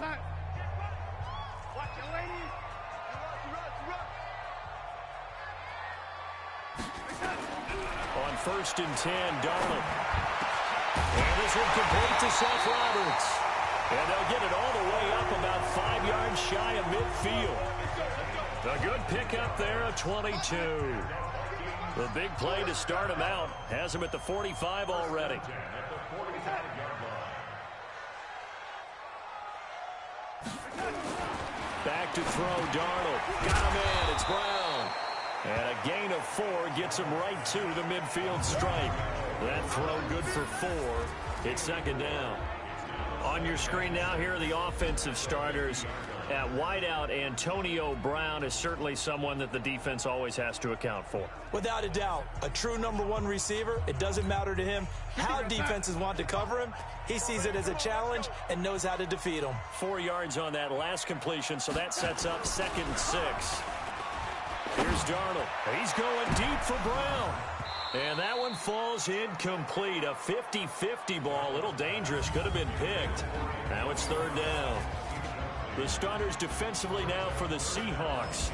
On 1st and 10, Darnold. And this one complete to Seth Roberts. And they'll get it all the way up about 5 yards shy of midfield. A good pickup there, a 22. The big play to start him out has him at the 45 already. Back to throw, Darnold. Got him in, it's Brown. And a gain of 4 gets him right to the midfield stripe. That throw good for 4. It's 2nd down. On your screen now, here are the offensive starters. At wideout, Antonio Brown is certainly someone that the defense always has to account for. Without a doubt, a true #1 receiver. It doesn't matter to him how defenses want to cover him. He sees it as a challenge and knows how to defeat them. 4 yards on that last completion, so that sets up 2nd and 6. Here's Darnold. He's going deep for Brown. And that one falls incomplete. A 50-50 ball. A little dangerous. Could have been picked. Now it's 3rd down. The starters defensively now for the Seahawks.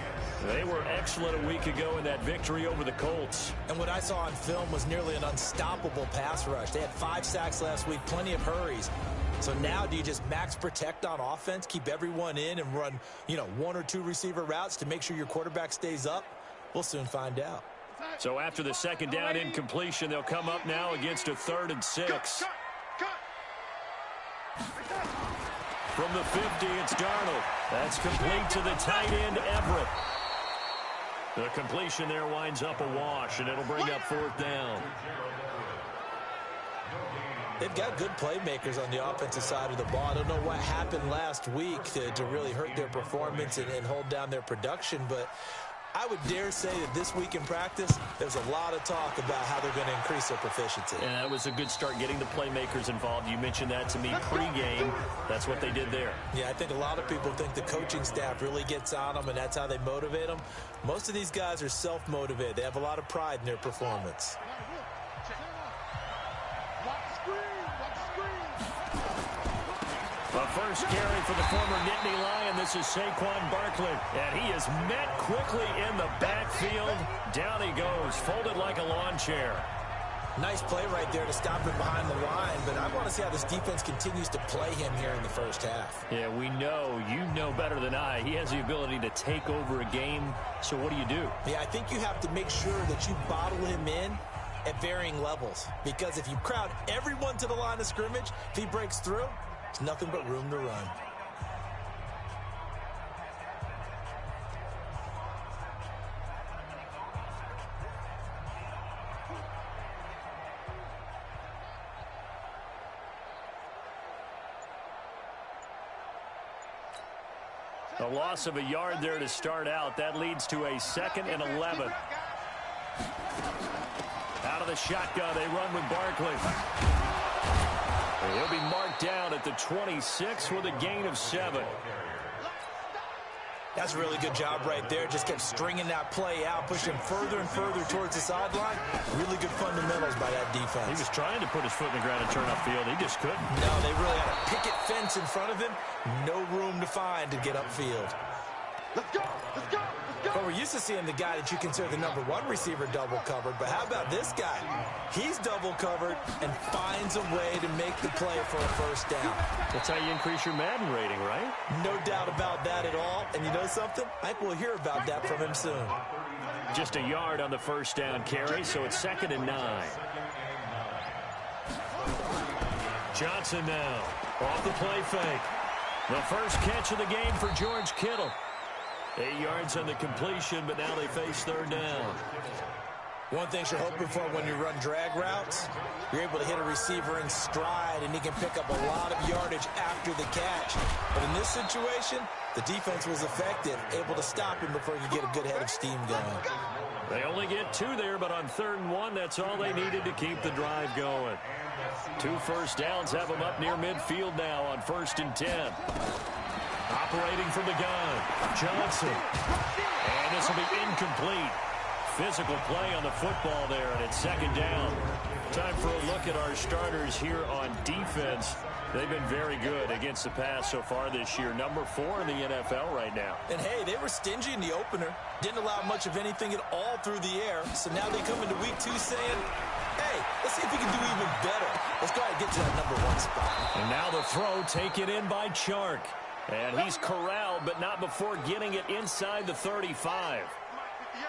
They were excellent a week ago in that victory over the Colts. And what I saw on film was nearly an unstoppable pass rush. They had 5 sacks last week, plenty of hurries. So now do you just max protect on offense, keep everyone in and run, 1 or 2 receiver routes to make sure your quarterback stays up? We'll soon find out. So after the 2nd down incompletion, they'll come up now against a 3rd and 6. From the 50, it's Darnold. That's complete to the tight end, Everett. The completion there winds up a wash, and it'll bring up 4th down. They've got good playmakers on the offensive side of the ball. I don't know what happened last week to really hurt their performance and hold down their production, but I would dare say that this week in practice, there's a lot of talk about how they're going to increase their proficiency. And that was a good start getting the playmakers involved. You mentioned that to me pregame. That's what they did there. Yeah, I think a lot of people think the coaching staff really gets on them, and that's how they motivate them. Most of these guys are self-motivated. They have a lot of pride in their performance. A first carry for the former Nittany Lion. This is Saquon Barkley. And he is met quickly in the backfield. Down he goes, folded like a lawn chair. Nice play right there to stop him behind the line, but I want to see how this defense continues to play him here in the first half. Yeah, we know. You know better than I. He has the ability to take over a game. So what do you do? Yeah, I think you have to make sure that you bottle him in at varying levels. Because if you crowd everyone to the line of scrimmage, if he breaks through, there's nothing but room to run. A loss of a yard there to start out. That leads to a 2nd and 11. Out of the shotgun, they run with Barkley. He'll be marked down at the 26 with a gain of 7. That's a really good job right there. Just kept stringing that play out, pushing him further and further towards the sideline. Really good fundamentals by that defense. He was trying to put his foot in the ground and turn upfield. He just couldn't. No, they really had a picket fence in front of him. No room to find to get upfield. Let's go! Let's go! But we're used to seeing the guy that you consider the #1 receiver double covered. But how about this guy? He's double covered and finds a way to make the play for a first down. That's how you increase your Madden rating, right? No doubt about that at all. And you know something? I think we'll hear about that from him soon. Just a yard on the first down carry, so it's 2nd and 9. Johnson now off the play fake. The first catch of the game for George Kittle. 8 yards on the completion, but now they face 3rd down. One thing you're hoping for when you run drag routes, you're able to hit a receiver in stride, and he can pick up a lot of yardage after the catch. But in this situation, the defense was effective, able to stop him before he could get a good head of steam going. They only get 2 there, but on 3rd and 1, that's all they needed to keep the drive going. 2 first downs have them up near midfield now on 1st and 10. Operating from the gun, Johnson. And this will be incomplete. Physical play on the football there, and it's 2nd down. Time for a look at our starters here on defense. They've been very good against the pass so far this year. Number 4 in the NFL right now. And, hey, they were stingy in the opener. Didn't allow much of anything at all through the air. So now they come into week 2 saying, hey, let's see if we can do even better. Let's go ahead and get to that number 1 spot. And now the throw taken in by Chark. And he's corralled, but not before getting it inside the 35.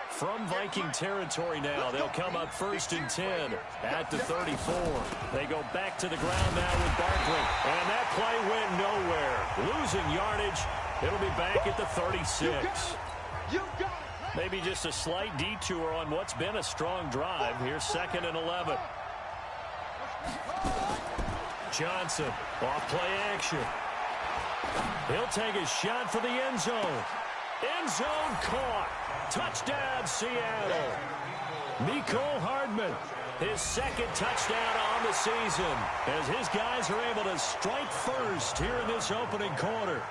From Viking territory now, they'll come up 1st and 10 at the 34. They go back to the ground now with Barkley. And that play went nowhere. Losing yardage. It'll be back at the 36. Maybe just a slight detour on what's been a strong drive. Here's 2nd and 11. Johnson, off play action. He'll take a shot for the end zone. End zone caught. Touchdown, Seattle. Mecole Hardman, his 2nd touchdown on the season, as his guys are able to strike first here in this opening quarter.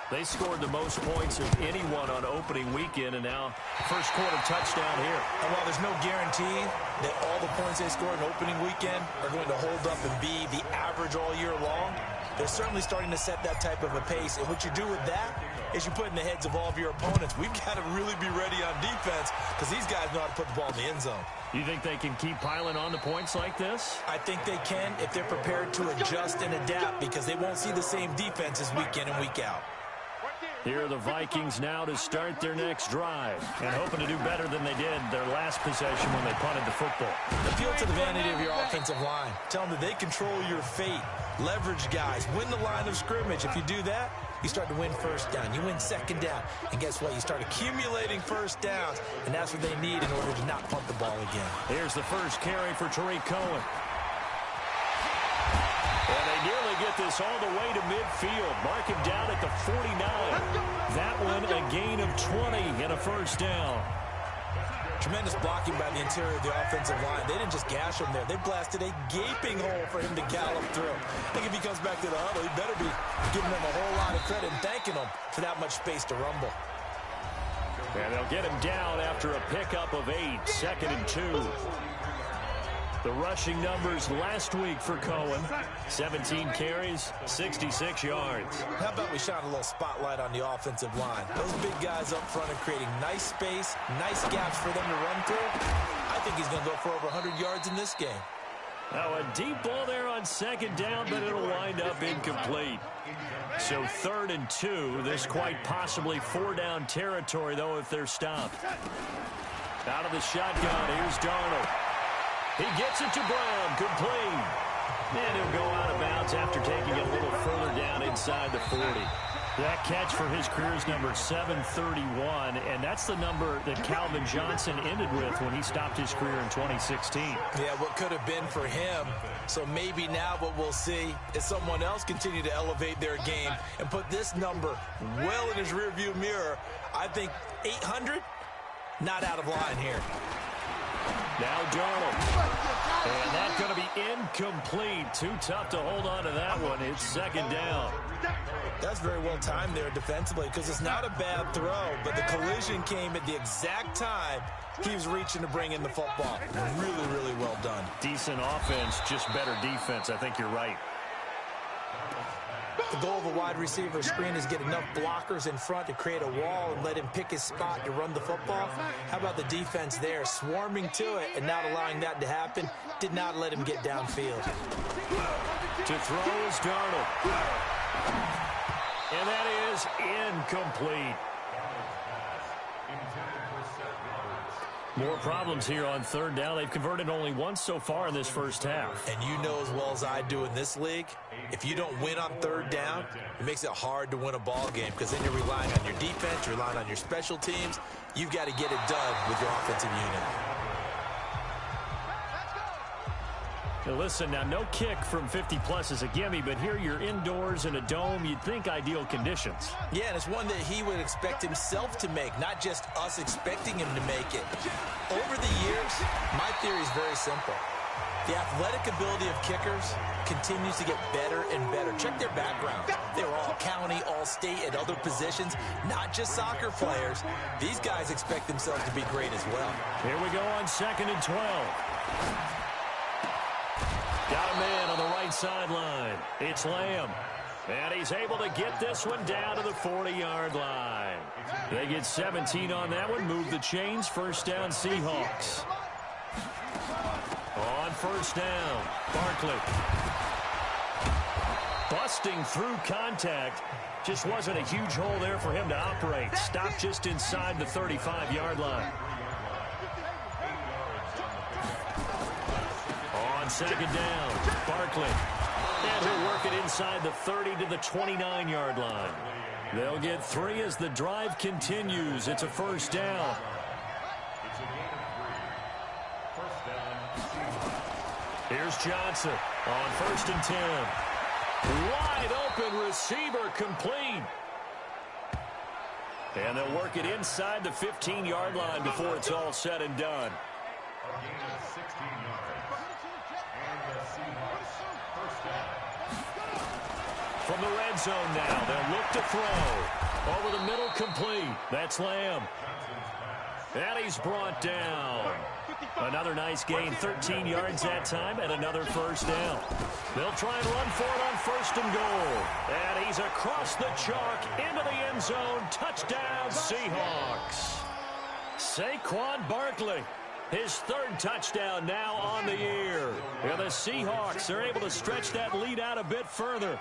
They scored the most points of anyone on opening weekend, and now first quarter touchdown here. And while there's no guarantee that all the points they score in opening weekend are going to hold up and be the average all year long, they're certainly starting to set that type of a pace. And what you do with that is you put in the heads of all of your opponents, we've got to really be ready on defense because these guys know how to put the ball in the end zone. You think they can keep piling on the points like this? I think they can if they're prepared to adjust and adapt, because they won't see the same defenses week in and week out. Here are the Vikings now to start their next drive, and hoping to do better than they did their last possession when they punted the football. Appeal to the vanity of your offensive line. Tell them that they control your fate. Leverage guys. Win the line of scrimmage. If you do that, you start to win first down. You win second down. And guess what? You start accumulating first downs, and that's what they need in order to not punt the ball again. Here's the first carry for Tariq Cohen. And they nearly get this all the way to midfield. Mark him down at the 49. That one a gain of 20 and a first down. Tremendous blocking by the interior of the offensive line. They didn't just gash him there. They blasted a gaping hole for him to gallop through. I think if he comes back to the huddle, he better be giving them a whole lot of credit and thanking them for that much space to rumble. And they'll get him down after a pickup of 8, 2nd and 2. The rushing numbers last week for Cohen, 17 carries, 66 yards. How about we shine a little spotlight on the offensive line? Those big guys up front are creating nice space, nice gaps for them to run through. I think he's going to go for over 100 yards in this game. Now a deep ball there on 2nd down, but it'll wind up incomplete. So 3rd and 2, this quite possibly 4-down territory, though, if they're stopped. Out of the shotgun, here's Darnold. He gets it to Brown, complete. And he'll go out of bounds after taking it a little further down inside the 40. That catch for his career is number 731, and that's the number that Calvin Johnson ended with when he stopped his career in 2016. Yeah, what could have been for him. So maybe now what we'll see is someone else continue to elevate their game and put this number well in his rearview mirror. I think 800, not out of line here. Now Darnold. And that's going to be incomplete. Too tough to hold on to that one. It's 2nd down. That's very well timed there defensively, because it's not a bad throw, but the collision came at the exact time he was reaching to bring in the football. Really, really well done. Decent offense, just better defense. I think you're right. The goal of a wide receiver screen is get enough blockers in front to create a wall and let him pick his spot to run the football. How about the defense there, swarming to it and not allowing that to happen? Did not let him get downfield. To throw is Darnold. And that is incomplete. More problems here on 3rd down. They've converted only once so far in this first half. And you know as well as I do in this league, if you don't win on 3rd down, it makes it hard to win a ball game, because then you're relying on your defense, you're relying on your special teams. You've got to get it done with your offensive unit. Now listen, now no kick from 50-plus is a gimme, but here you're indoors in a dome. You'd think ideal conditions. Yeah, and it's one that he would expect himself to make, not just us expecting him to make it. Over the years, my theory is very simple. The athletic ability of kickers continues to get better and better. Check their backgrounds. They were all county, all state, at other positions, not just soccer players. These guys expect themselves to be great as well. Here we go on 2nd and 12. Got a man on the right sideline. It's Lamb. And he's able to get this one down to the 40-yard line. They get 17 on that one. Move the chains. First down, Seahawks. On first down, Barkley. Busting through contact. Just wasn't a huge hole there for him to operate. Stopped just inside the 35-yard line. On second down, Barkley. And he'll work it inside the 30 to the 29-yard line. They'll get 3 as the drive continues. It's a first down. Here's Johnson on first and 10. Wide open receiver complete. And they'll work it inside the 15-yard line before it's all said and done. From the red zone now, they'll look to throw. Over the middle, complete. That's Lamb. And he's brought down. Another nice gain, 13 yards that time, and another first down. They'll try and run for it on first and goal. And he's across the chalk into the end zone. Touchdown, Seahawks. Saquon Barkley. His third touchdown now on the year. And the Seahawks are able to stretch that lead out a bit further.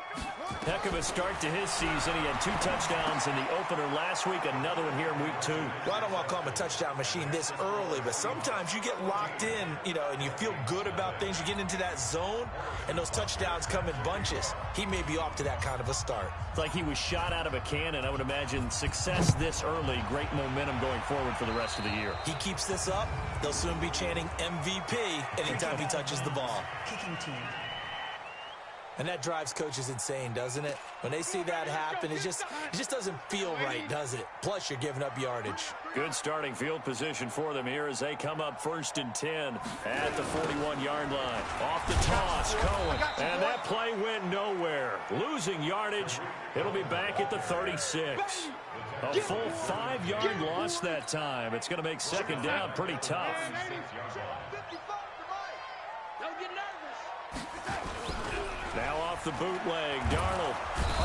Heck of a start to his season. He had 2 touchdowns in the opener last week, another one here in week 2. Well, I don't want to call him a touchdown machine this early, but sometimes you get locked in, and you feel good about things. You get into that zone, and those touchdowns come in bunches. He may be off to that kind of a start. It's like he was shot out of a cannon. I would imagine success this early, great momentum going forward for the rest of the year. He keeps this up, they'll soon be chanting MVP anytime he touches the ball. Kicking team. And that drives coaches insane, doesn't it? When they see that happen, it just doesn't feel right, does it? Plus, you're giving up yardage. Good starting field position for them here as they come up first and 10 at the 41-yard line. Off the toss, Cohen. And that play went nowhere. Losing yardage. It'll be back at the 36. A full 5-yard loss that time. It's going to make second down pretty tough. Now off the bootleg, Darnold.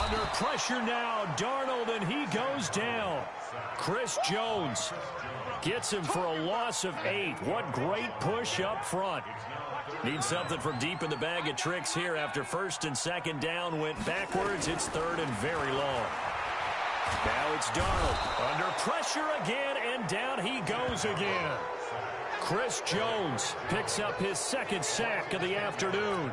Under pressure now, Darnold, and he goes down. Chris Jones gets him for a loss of 8. What great push up front. Needs something from deep in the bag of tricks here after first and second down went backwards. It's third and very long. Now it's Darnold. Under pressure again, and down he goes again. Chris Jones picks up his second sack of the afternoon.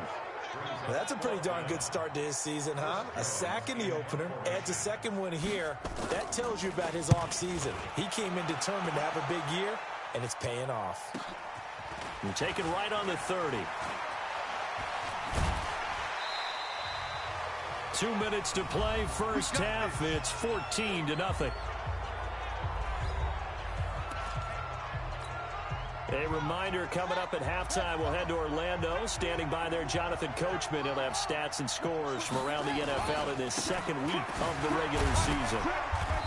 Well, that's a pretty darn good start to his season, huh? A sack in the opener, adds a second one here. That tells you about his offseason. He came in determined to have a big year, and it's paying off. And taken right on the 30. 2 minutes to play, first half. It's 14-0. A reminder, coming up at halftime, we'll head to Orlando. Standing by there, Jonathan Coachman. He'll have stats and scores from around the NFL in this second week of the regular season.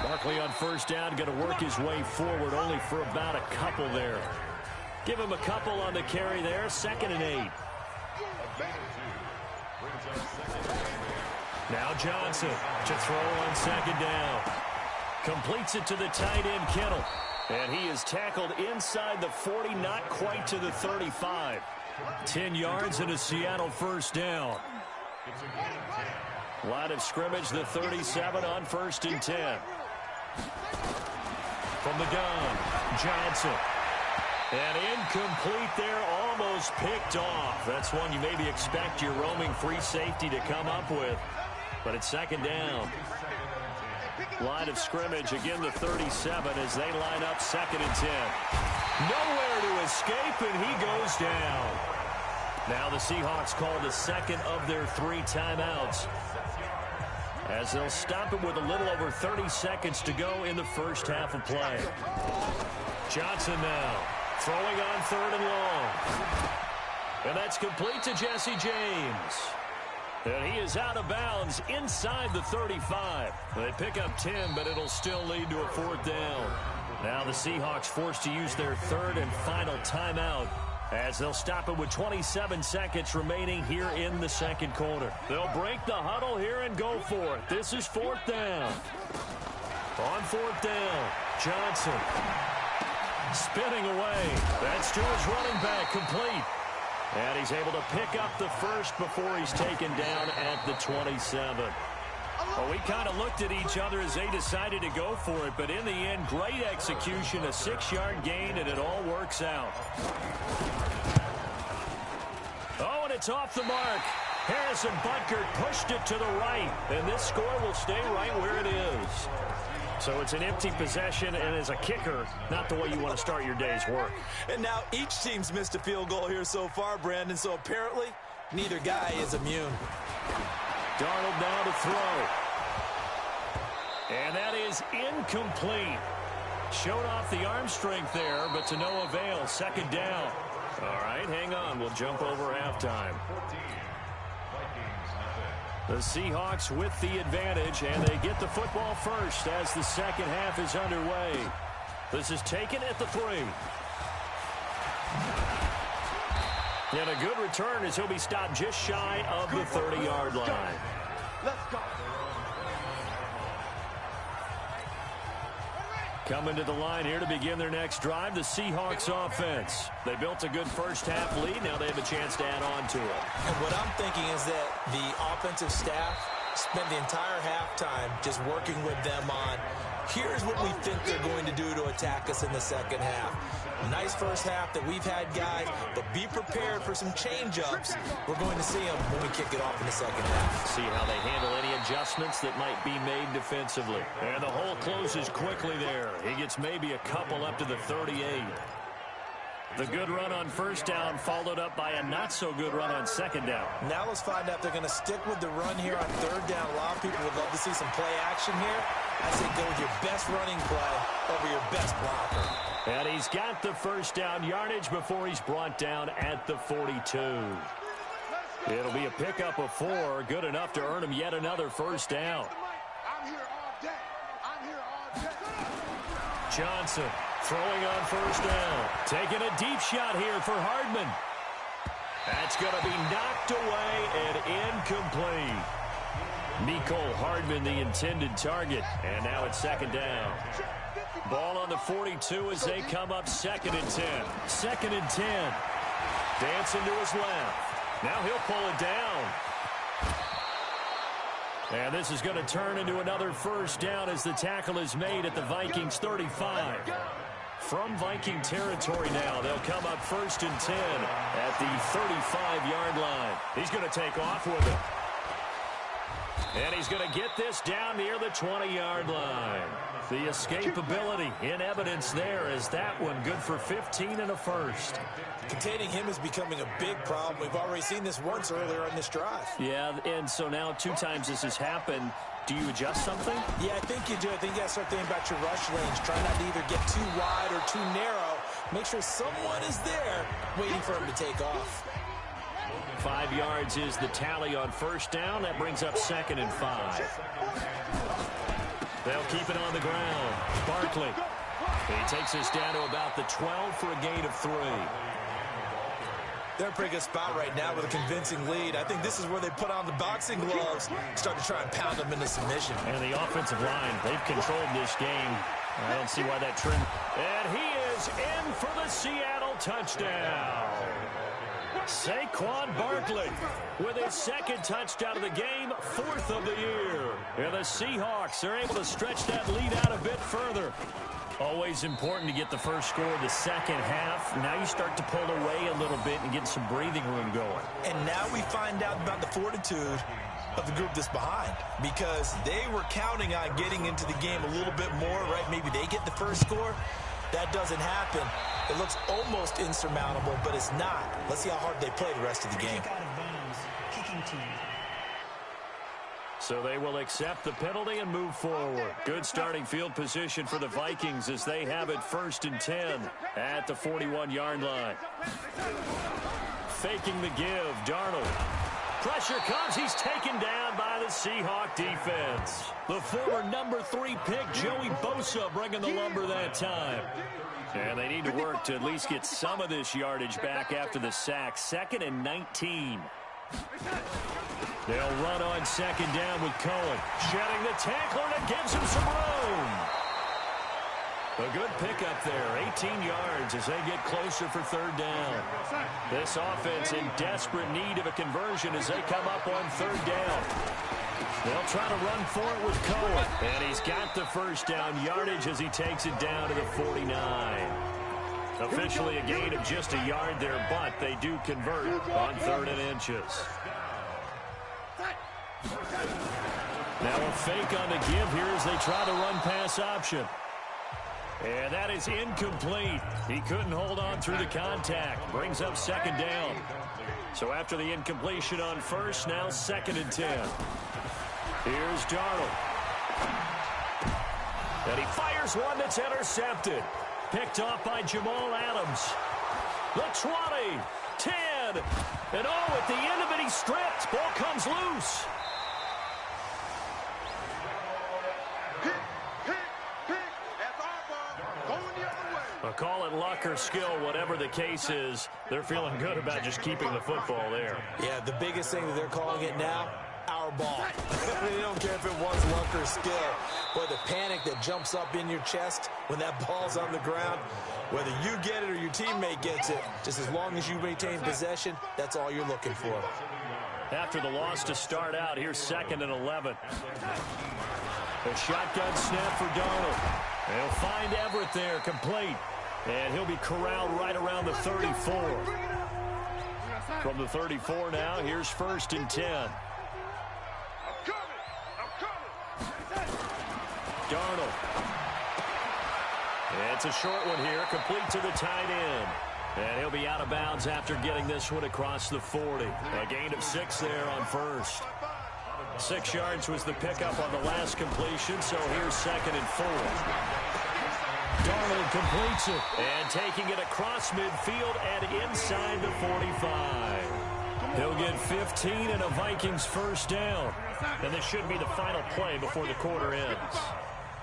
Barkley on first down, going to work his way forward, only for about a couple there. Give him a couple on the carry there, 2nd and 8. Now Johnson to throw on second down. Completes it to the tight end, Kittle. And he is tackled inside the 40, not quite to the 35. 10 yards and a Seattle first down. Line of scrimmage, the 37 on first and 10. From the gun, Johnson. And incomplete there, almost picked off. That's one you maybe expect your roaming free safety to come up with. But it's second down. Line of scrimmage, again the 37 as they line up 2nd and 10. Nowhere to escape, and he goes down. Now the Seahawks call the second of their 3 timeouts, as they'll stop it with a little over 30 seconds to go in the first half of play. Johnson now throwing on 3rd and long. And that's complete to Jesse James. And he is out of bounds inside the 35. They pick up 10, but it'll still lead to a 4th down. Now the Seahawks forced to use their 3rd and final timeout as they'll stop it with 27 seconds remaining here in the second quarter. They'll break the huddle here and go for it. This is fourth down. On fourth down, Johnson spinning away. That's to his running back, complete. And he's able to pick up the first before he's taken down at the 27. Well, we kind of looked at each other as they decided to go for it, but in the end, great execution, a 6-yard gain, and it all works out. Oh, and it's off the mark. Harrison Butker pushed it to the right, and this score will stay right where it is. So it's an empty possession, and as a kicker, not the way you want to start your day's work. And now each team's missed a field goal here so far, Brandon, so apparently neither guy is immune. Darnold now to throw. And that is incomplete. Showed off the arm strength there, but to no avail. Second down. All right, hang on. We'll jump over halftime. The Seahawks with the advantage, and they get the football first as the second half is underway. This is taken at the 3. And a good return as he'll be stopped just shy of the 30-yard line. Let's go. Coming to the line here to begin their next drive, the Seahawks offense. They built a good first-half lead. Now they have a chance to add on to it. And what I'm thinking is that the offensive staff spent the entire halftime just working with them on, here's what we think they're going to do to attack us in the second half. Nice first half that we've had, guys, but be prepared for some change-ups. We're going to see them when we kick it off in the second half. See how they handle any adjustments that might be made defensively. And the hole closes quickly there. He gets maybe a couple up to the 38. The good run on first down followed up by a not-so-good run on second down. Now let's find out if they're going to stick with the run here on third down. A lot of people would love to see some play action here. I say go with your best running play over your best blocker. And he's got the first down yardage before he's brought down at the 42. It'll be a pickup of 4, good enough to earn him yet another first down. I'm here all day. I'm here all day. Johnson throwing on first down. Taking a deep shot here for Hardman. That's going to be knocked away and incomplete. Mecole Hardman, the intended target. And now it's second down. Ball on the 42 as they come up second and 10. Second and 10. Dancing to his left. Now he'll pull it down. And this is going to turn into another first down as the tackle is made at the Vikings 35. From Viking territory now, they'll come up first and 10 at the 35-yard line. He's going to take off with it. And he's going to get this down near the 20-yard line. The escapability in evidence there as that one good for 15 and a first. Containing him is becoming a big problem. We've already seen this once earlier on this drive. Yeah, and so now 2 times this has happened. Do you adjust something? Yeah, I think you do. I think you got to start thinking about your rush lanes. Try not to either get too wide or too narrow. Make sure someone is there waiting for him to take off. 5 yards is the tally on first down. That brings up second and 5. They'll keep it on the ground. Barkley. He takes us down to about the 12 for a gain of 3. They're in a pretty good spot right now with a convincing lead. I think this is where they put on the boxing gloves, start to try and pound them into submission. And the offensive line, they've controlled this game. I don't see why that trend. And he is in for the Seattle touchdown. Saquon Barkley with his second touchdown of the game, 4th of the year. And the Seahawks are able to stretch that lead out a bit further. Always important to get the first score of the second half. Now you start to pull away a little bit and get some breathing room going. And now we find out about the fortitude of the group that's behind, because they were counting on getting into the game a little bit more, right? Maybe they get the first score. That doesn't happen. It looks almost insurmountable, but it's not. Let's see how hard they play the rest of the game. So they will accept the penalty and move forward. Good starting field position for the Vikings as they have it first and 10 at the 41-yard line. Faking the give, Darnold. Pressure comes. He's taken down by the Seahawk defense. The former number 3 pick, Joey Bosa, bringing the lumber that time. And they need to work to at least get some of this yardage back after the sack. 2nd and 19. They'll run on second down with Cohen. Shedding the tackler, and it gives him some room. A good pickup there, 18 yards as they get closer for 3rd down. This offense in desperate need of a conversion as they come up on 3rd down. They'll try to run for it with Cohen. And he's got the 1st down yardage as he takes it down to the 49. Officially a gain of just a yard there, but they do convert on 3rd and inches. Now a fake on the give here as they try to run pass option. And that is incomplete. He couldn't hold on through the contact. Brings up 2nd down. So after the incompletion on 1st, now 2nd and 10. Here's Darnold. And he fires one that's intercepted. Picked off by Jamal Adams. The 20, 10, and at the end of it, he's stripped. Ball comes loose. Call it luck or skill, whatever the case is, they're feeling good about just keeping the football there. Yeah, the biggest thing that they're calling it now, our ball. They don't care if it was luck or skill. Boy, the panic that jumps up in your chest when that ball's on the ground, whether you get it or your teammate gets it, just as long as you maintain possession, that's all you're looking for. After the loss to start out, here's 2nd and 11. A shotgun snap for Darnold. They'll find Everett there, complete. And he'll be corralled right around the 34. From the 34 now, here's 1st and 10. Darnold. It's a short one here, complete to the tight end. And he'll be out of bounds after getting this one across the 40. A gain of 6 there on 1st. 6 yards was the pickup on the last completion, so here's 2nd and 4. Darnold completes it. And taking it across midfield and inside the 45. He'll get 15 and a Vikings 1st down. And this should be the final play before the quarter ends.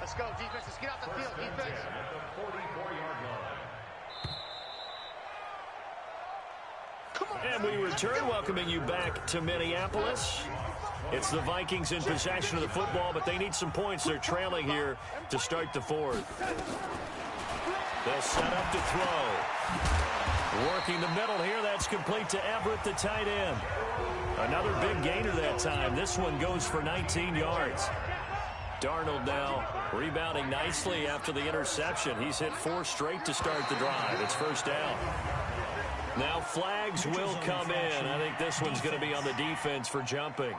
Let's go, defense. Let's get off the field, defense. And we return, welcoming you back to Minneapolis. It's the Vikings in possession of the football, but they need some points. They're trailing here to start the 4th. They'll set up to throw. Working the middle here, that's complete to Everett, the tight end. Another big gainer that time. This one goes for 19 yards. Darnold now rebounding nicely after the interception. He's hit 4 straight to start the drive. It's 1st down. Now flags will come in. I think this one's going to be on the defense for jumping.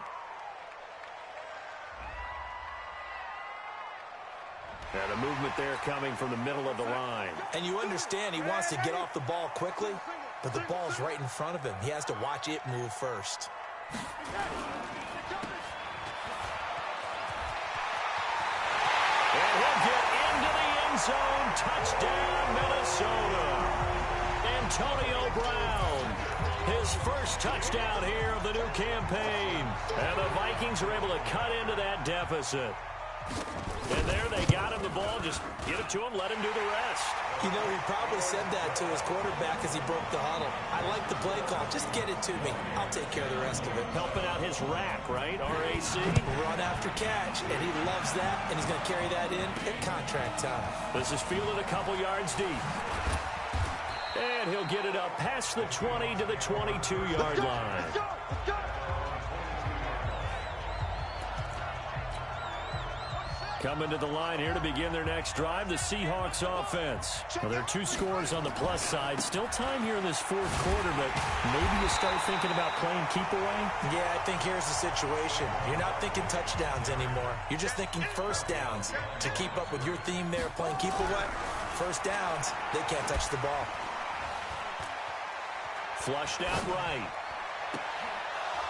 And a movement there coming from the middle of the line. And you understand he wants to get off the ball quickly, but the ball's right in front of him. He has to watch it move first. And he'll get into the end zone. Touchdown, Minnesota. Antonio Brown, his 1st touchdown here of the new campaign. And the Vikings are able to cut into that deficit. And there they got him the ball. Just get it to him, let him do the rest. You know, he probably said that to his quarterback as he broke the huddle. I like the play call. Just get it to me. I'll take care of the rest of it. Helping out his rack, right? RAC. Run after catch, and he loves that, and he's going to carry that in at contract time. This is fielded a couple yards deep. And he'll get it up past the 20 to the 22-yard line. Coming to the line here to begin their next drive, the Seahawks offense. Well, there are 2 scores on the plus side. Still time here in this 4th quarter, but maybe you start thinking about playing keep away? Yeah, I think here's the situation. You're not thinking touchdowns anymore. You're just thinking 1st downs. To keep up with your theme there, playing keep away, 1st downs, they can't touch the ball. Flushed out right.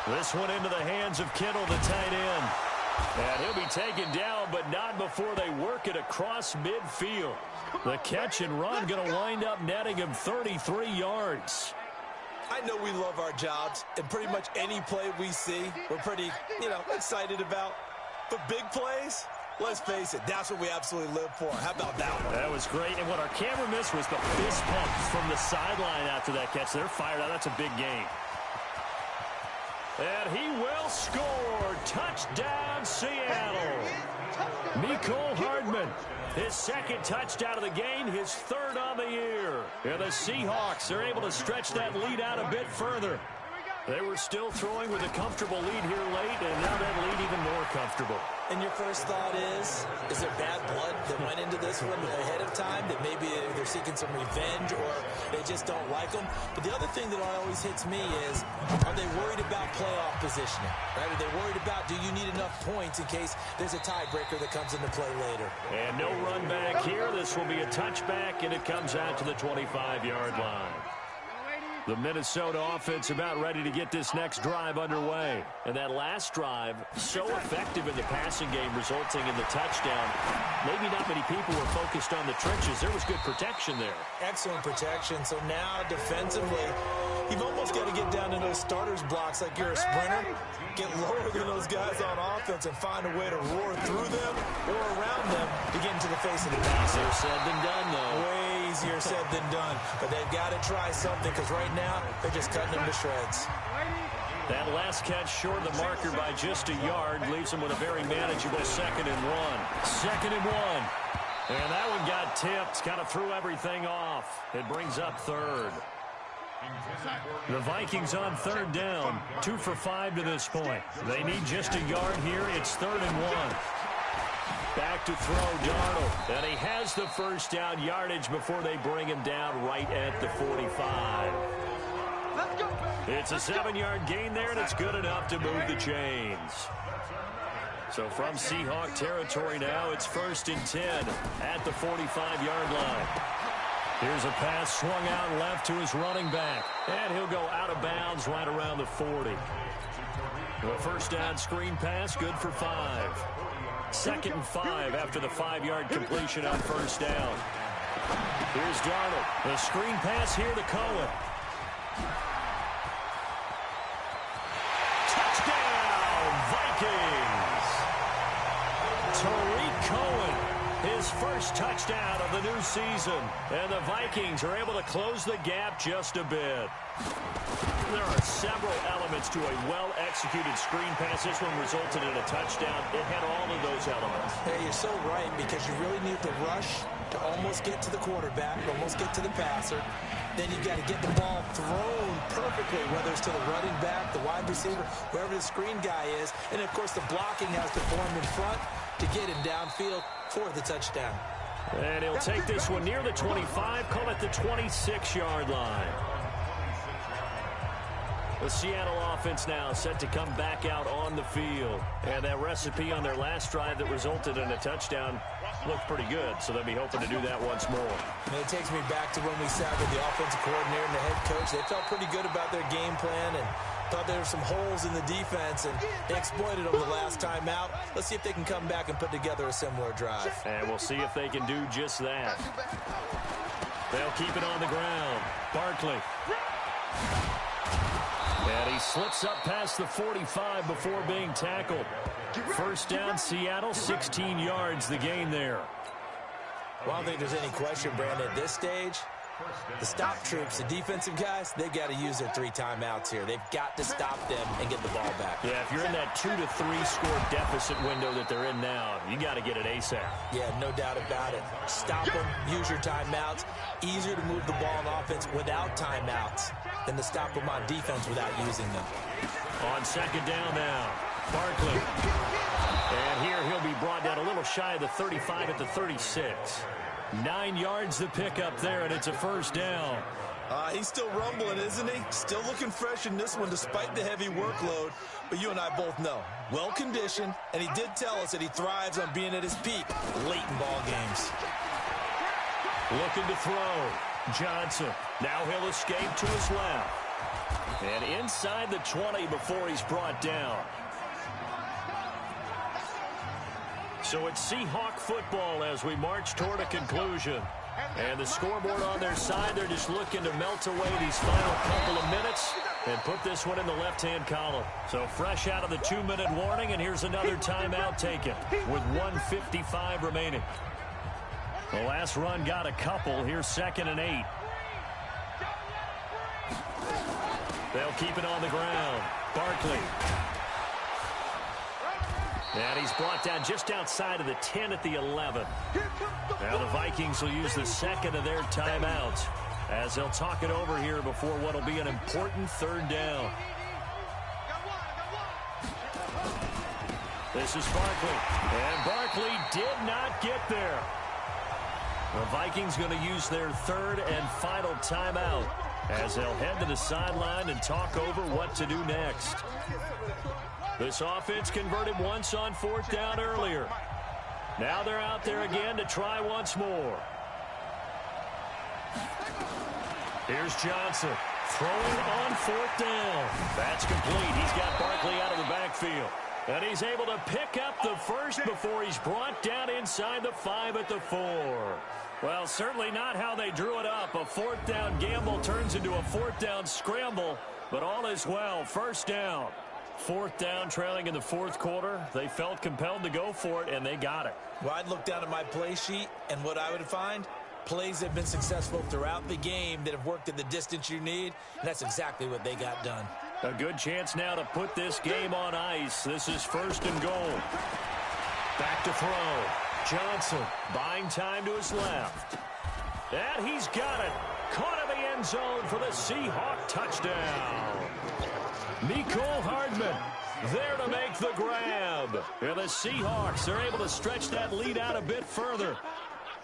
This one into the hands of Kittle, the tight end. And he'll be taken down, but not before they work it across midfield. The catch and run going to wind up netting him 33 yards. I know we love our jobs, and pretty much any play we see, we're pretty, excited about. But big plays, let's face it, that's what we absolutely live for. How about that one? That was great, and what our camera missed was the fist pump from the sideline after that catch. They're fired out. That's a big game. And he will score. Touchdown, Seattle. Mecole Hardman, his second touchdown of the game, his third on the year. And the Seahawks are able to stretch that lead out a bit further. They were still throwing with a comfortable lead here late, and now that lead even more comfortable. And your first thought is there bad blood that went into this one ahead of time, that maybe they're seeking some revenge or they just don't like them? But the other thing that always hits me is, are they worried about playoff positioning? Right? Are they worried about, do you need enough points in case there's a tiebreaker that comes into play later? And no run back here. This will be a touchback, and it comes out to the 25-yard line. The Minnesota offense about ready to get this next drive underway. And that last drive, so effective in the passing game, resulting in the touchdown. Maybe not many people were focused on the trenches. There was good protection there. Excellent protection. So now defensively, you've almost got to get down to those starters blocks like you're a sprinter. Get lower than those guys on offense and find a way to roar through them or around them to get into the face of the pass. Easier said than done, though. Way easier said than done. But they've got to try something, because right now they're just cutting them to shreds. That last catch short of the marker by just a yard leaves them with a very manageable 2nd and 1. 2nd and 1. And that one got tipped, kind of threw everything off. It brings up 3rd. The Vikings on 3rd down, 2 for 5 to this point. They need just a yard here. It's 3rd and 1. Back to throw, Darnold. And he has the first down yardage before they bring him down right at the 45. It's a 7-yard gain there, and it's good enough to move the chains. So from Seahawk territory now, it's 1st and 10 at the 45-yard line. Here's a pass swung out left to his running back. And he'll go out of bounds right around the 40. The first down screen pass, good for 5. 2nd and 5 after the 5-yard completion on first down. Here's Darnold. The screen pass here to Cohen. Touchdown, Vikings! Tariq Cohen, his first touchdown of the new season. And the Vikings are able to close the gap just a bit. There are several elements to a well-executed screen pass. This one resulted in a touchdown. It had all of those elements. Hey, you're so right, because you really need the rush to almost get to the quarterback, almost get to the passer. Then you've got to get the ball thrown perfectly, whether it's to the running back, the wide receiver, wherever the screen guy is. And, of course, the blocking has to form in front to get him downfield for the touchdown. And he'll take this one near the 25, call it the 26-yard line. The Seattle offense now set to come back out on the field. And that recipe on their last drive that resulted in a touchdown looked pretty good, so they'll be hoping to do that once more. And it takes me back to when we sat with the offensive coordinator and the head coach. They felt pretty good about their game plan and thought there were some holes in the defense, and they exploited them the last time out. Let's see if they can come back and put together a similar drive. And we'll see if they can do just that. They'll keep it on the ground. Barkley. And he slips up past the 45 before being tackled. First down, Seattle, 16 yards the gain there. Well, I don't think there's any question, Brandon, at this stage, the stop troops, the defensive guys, they've got to use their 3 timeouts here. They've got to stop them and get the ball back. Yeah, if you're in that 2 to 3 score deficit window that they're in now, you got to get it ASAP. Yeah, no doubt about it. Stop them, use your timeouts. Easier to move the ball on offense without timeouts than to stop them on defense without using them. On second down now, Barkley. And here he'll be brought down a little shy of the 35 at the 36. 9 yards to pick up there, and it's a first down. He's still rumbling, isn't he? Still looking fresh in this one despite the heavy workload. But you and I both know, well-conditioned, and he did tell us that he thrives on being at his peak late in ball games. Looking to throw. Johnson. Now he'll escape to his left. And inside the 20 before he's brought down. So it's Seahawk football as we march toward a conclusion. And the scoreboard on their side, they're just looking to melt away these final couple of minutes and put this one in the left-hand column. So fresh out of the 2-minute warning, and here's another timeout taken with 1:55 remaining. The last run got a couple. Here's 2nd and 8. They'll keep it on the ground. Barkley. And he's brought down just outside of the 10 at the 11. Now the Vikings will use the second of their timeouts as they'll talk it over here before what will be an important 3rd down. This is Barkley. And Barkley did not get there. The Vikings going to use their 3rd and final timeout as they'll head to the sideline and talk over what to do next. This offense converted once on 4th down earlier. Now they're out there again to try once more. Here's Johnson throwing on 4th down. That's complete. He's got Barkley out of the backfield. And he's able to pick up the first before he's brought down inside the 5 at the 4. Well, certainly not how they drew it up. A 4th down gamble turns into a 4th down scramble, but all is well. 1st down. 4th down, trailing in the 4th quarter. They felt compelled to go for it, and they got it. Well, I'd look down at my play sheet, and what I would find, plays have been successful throughout the game that have worked at the distance you need, and that's exactly what they got done. A good chance now to put this game on ice. This is 1st and goal. Back to throw. Johnson buying time to his left. And he's got it. Caught in the end zone for the Seahawk touchdown. Mecole Hardman there to make the grab. And the Seahawks are able to stretch that lead out a bit further.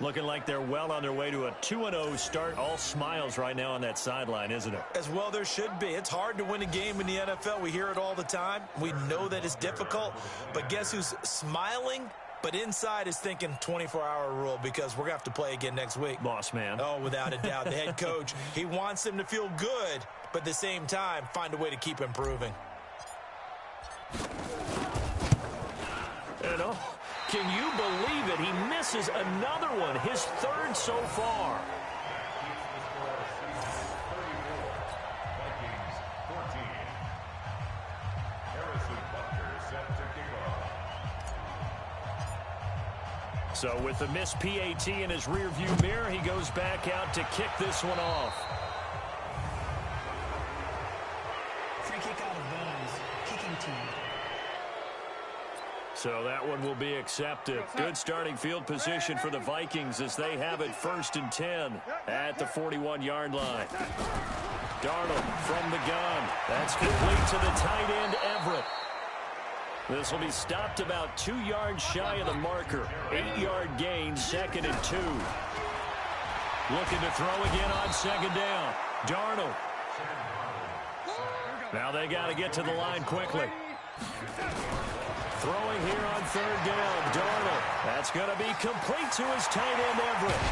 Looking like they're well on their way to a 2-0 start. All smiles right now on that sideline, isn't it? As well there should be. It's hard to win a game in the NFL. We hear it all the time. We know that it's difficult. But guess who's smiling? But inside is thinking 24-hour rule because we're going to have to play again next week. Boss man. Oh, without a doubt. The head coach, he wants them to feel good, but at the same time, find a way to keep improving. And oh, can you believe it? He misses another one, his 3rd so far. So with the missed PAT in his rearview mirror, he goes back out to kick this one off. Free kick out of bounds. Kicking team. So that one will be accepted. Good starting field position for the Vikings as they have it 1st and 10 at the 41-yard line. Darnold from the gun. That's complete to the tight end, Everett. This will be stopped about 2 yards shy of the marker. 8-yard gain, 2nd and 2. Looking to throw again on 2nd down. Darnold. Now they got to get to the line quickly. Throwing here on 3rd down. Darnold. That's going to be complete to his tight end, Everett.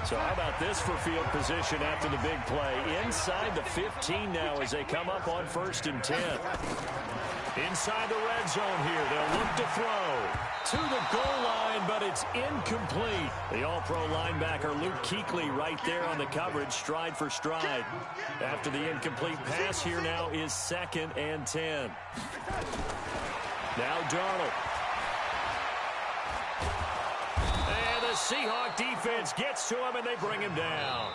So how about this for field position after the big play? Inside the 15 now as they come up on 1st and 10. Inside the red zone here. They'll look to throw to the goal line, but it's incomplete. The all-pro linebacker Luke Kuechly right there on the coverage, stride for stride. After the incomplete pass, here now is 2nd and 10. Now Darnold. And the Seahawk defense gets to him, and they bring him down.